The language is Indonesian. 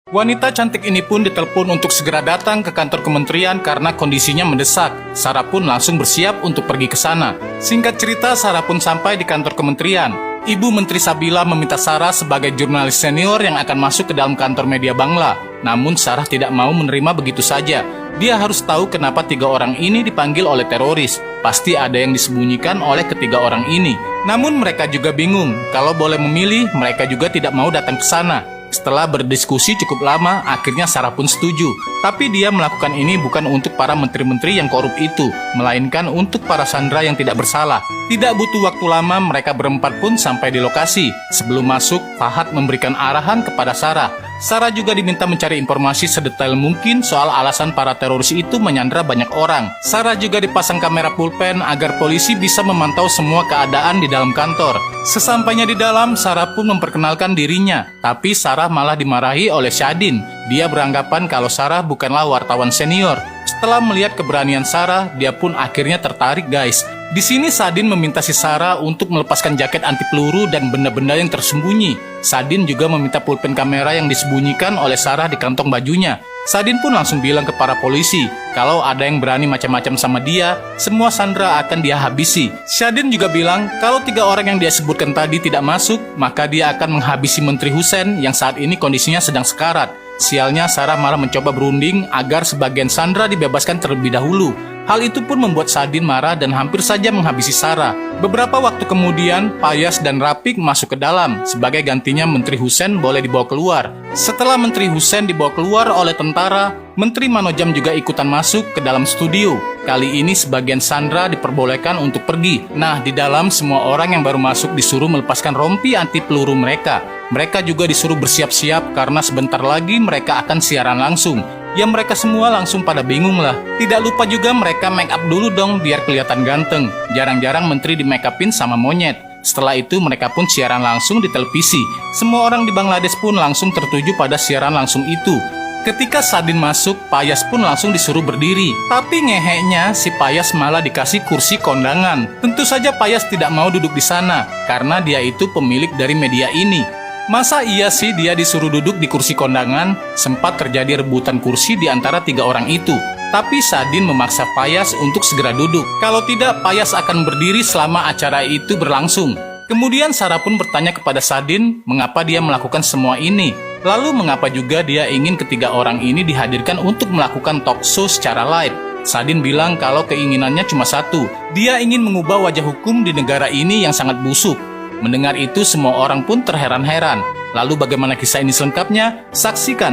Wanita cantik ini pun ditelepon untuk segera datang ke kantor kementerian karena kondisinya mendesak. Sarah pun langsung bersiap untuk pergi ke sana. Singkat cerita, Sarah pun sampai di kantor kementerian. Ibu Menteri Sabila meminta Sarah sebagai jurnalis senior yang akan masuk ke dalam kantor media Bangla. Namun Sarah tidak mau menerima begitu saja. Dia harus tahu kenapa 3 orang ini dipanggil oleh teroris. Pasti ada yang disembunyikan oleh ketiga orang ini. Namun mereka juga bingung. Kalau boleh memilih, mereka juga tidak mau datang ke sana. Setelah berdiskusi cukup lama, akhirnya Sarah pun setuju. Tapi dia melakukan ini bukan untuk para menteri-menteri yang korup itu, melainkan untuk para sandera yang tidak bersalah. Tidak butuh waktu lama, mereka berempat pun sampai di lokasi. Sebelum masuk, Fahad memberikan arahan kepada Sarah. Sarah juga diminta mencari informasi sedetail mungkin soal alasan para teroris itu menyandra banyak orang. Sarah juga dipasang kamera pulpen agar polisi bisa memantau semua keadaan di dalam kantor. Sesampainya di dalam, Sarah pun memperkenalkan dirinya. Tapi Sarah malah dimarahi oleh Syadin. Dia beranggapan kalau Sarah bukanlah wartawan senior. Setelah melihat keberanian Sarah, dia pun akhirnya tertarik, guys. Di sini Sadin meminta si Sarah untuk melepaskan jaket anti peluru dan benda-benda yang tersembunyi. Sadin juga meminta pulpen kamera yang disembunyikan oleh Sarah di kantong bajunya. Sadin pun langsung bilang ke para polisi, kalau ada yang berani macam-macam sama dia, semua sandera akan dia habisi. Sadin juga bilang, kalau 3 orang yang dia sebutkan tadi tidak masuk, maka dia akan menghabisi Menteri Hussein yang saat ini kondisinya sedang sekarat. Sialnya Sarah malah mencoba berunding agar sebagian sandera dibebaskan terlebih dahulu. Hal itu pun membuat Sadin marah dan hampir saja menghabisi Sarah. Beberapa waktu kemudian, Payas dan Rapik masuk ke dalam. Sebagai gantinya Menteri Hussein boleh dibawa keluar. Setelah Menteri Hussein dibawa keluar oleh tentara, Menteri Manojam juga ikutan masuk ke dalam studio. Kali ini sebagian sandera diperbolehkan untuk pergi. Nah, di dalam semua orang yang baru masuk disuruh melepaskan rompi anti peluru mereka. Mereka juga disuruh bersiap-siap karena sebentar lagi mereka akan siaran langsung. Ya mereka semua langsung pada bingung lah. Tidak lupa juga mereka make up dulu dong biar kelihatan ganteng. Jarang-jarang menteri di make upin sama monyet. Setelah itu mereka pun siaran langsung di televisi. Semua orang di Bangladesh pun langsung tertuju pada siaran langsung itu. Ketika Sadin masuk, Payas pun langsung disuruh berdiri. Tapi ngeheknya si Payas malah dikasih kursi kondangan. Tentu saja Payas tidak mau duduk di sana karena dia itu pemilik dari media ini. Masa iya sih dia disuruh duduk di kursi kondangan? Sempat terjadi rebutan kursi di antara 3 orang itu. Tapi Sadin memaksa Payas untuk segera duduk. Kalau tidak, Payas akan berdiri selama acara itu berlangsung. Kemudian Sarah pun bertanya kepada Sadin mengapa dia melakukan semua ini. Lalu mengapa juga dia ingin ketiga orang ini dihadirkan untuk melakukan talk show secara live. Sadin bilang kalau keinginannya cuma satu. Dia ingin mengubah wajah hukum di negara ini yang sangat busuk. Mendengar itu semua orang pun terheran-heran. Lalu bagaimana kisah ini selengkapnya? Saksikan